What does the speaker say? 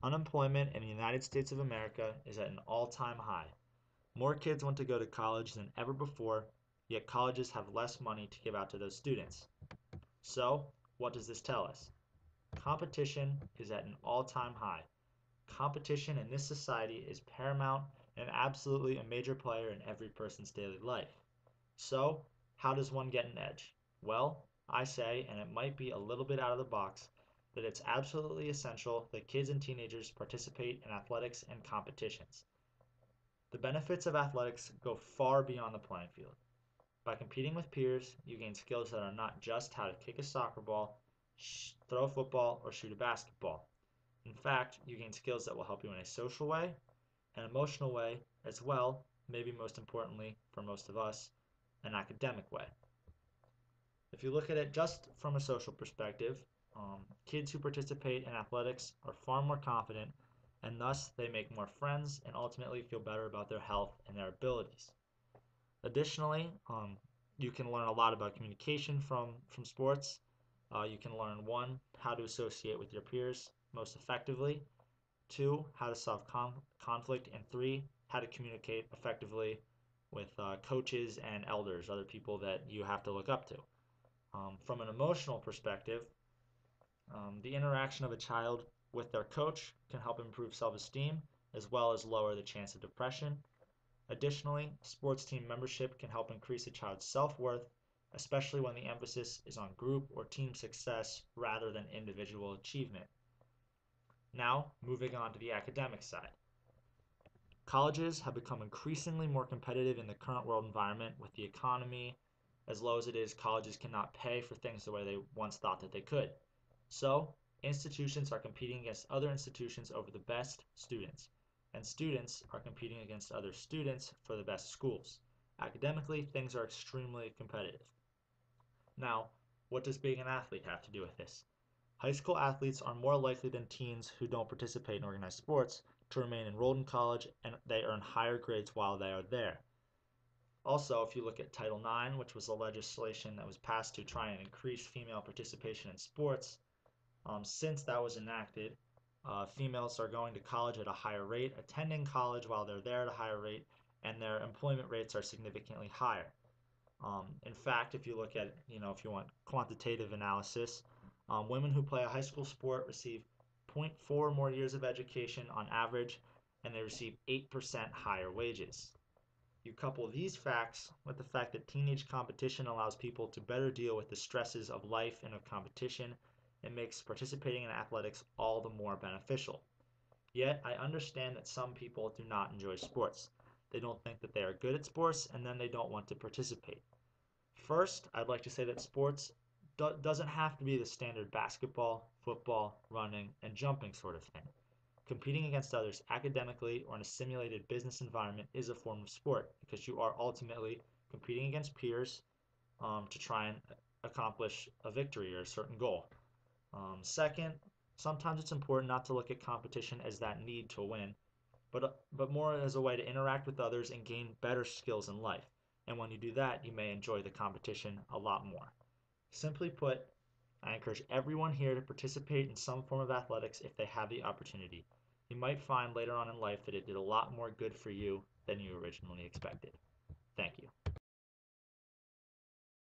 Unemployment in the United States of America is at an all-time high. More kids want to go to college than ever before, yet colleges have less money to give out to those students. So, what does this tell us? Competition is at an all-time high. Competition in this society is paramount and absolutely a major player in every person's daily life. So, how does one get an edge? Well, I say, and it might be a little bit out of the box, that it's absolutely essential that kids and teenagers participate in athletics and competitions. The benefits of athletics go far beyond the playing field. By competing with peers, you gain skills that are not just how to kick a soccer ball, throw a football, or shoot a basketball. In fact, you gain skills that will help you in a social way, an emotional way, as well, maybe most importantly for most of us, an academic way. If you look at it just from a social perspective, kids who participate in athletics are far more confident and thus they make more friends and ultimately feel better about their health and their abilities. Additionally, you can learn a lot about communication from sports. You can learn one, how to associate with your peers most effectively, two, how to solve conflict, and three, how to communicate effectively with coaches and elders, other people that you have to look up to. From an emotional perspective, the interaction of a child with their coach can help improve self-esteem as well as lower the chance of depression. Additionally, sports team membership can help increase a child's self-worth, especially when the emphasis is on group or team success rather than individual achievement. Now, moving on to the academic side. Colleges have become increasingly more competitive in the current world environment with the economy as low as it is. Colleges cannot pay for things the way they once thought that they could. So, institutions are competing against other institutions over the best students, and students are competing against other students for the best schools. Academically, things are extremely competitive. Now, what does being an athlete have to do with this? High school athletes are more likely than teens who don't participate in organized sports to remain enrolled in college, and they earn higher grades while they are there. Also, if you look at Title IX, which was the legislation that was passed to try and increase female participation in sports, since that was enacted, females are going to college at a higher rate, attending college while they're there at a higher rate, and their employment rates are significantly higher. In fact, if you look at, if you want quantitative analysis, women who play a high school sport receive zero point 0.4 more years of education on average, and they receive 8% higher wages. You couple these facts with the fact that teenage competition allows people to better deal with the stresses of life and of competition, it makes participating in athletics all the more beneficial. Yet, I understand that some people do not enjoy sports. They don't think that they are good at sports, and then they don't want to participate. First, I'd like to say that sports doesn't have to be the standard basketball, football, running, and jumping sort of thing. Competing against others academically or in a simulated business environment is a form of sport because you are ultimately competing against peers to try and accomplish a victory or a certain goal. Second, sometimes it's important not to look at competition as that need to win, but more as a way to interact with others and gain better skills in life. And when you do that, you may enjoy the competition a lot more. Simply put, I encourage everyone here to participate in some form of athletics if they have the opportunity. You might find later on in life that it did a lot more good for you than you originally expected. Thank you.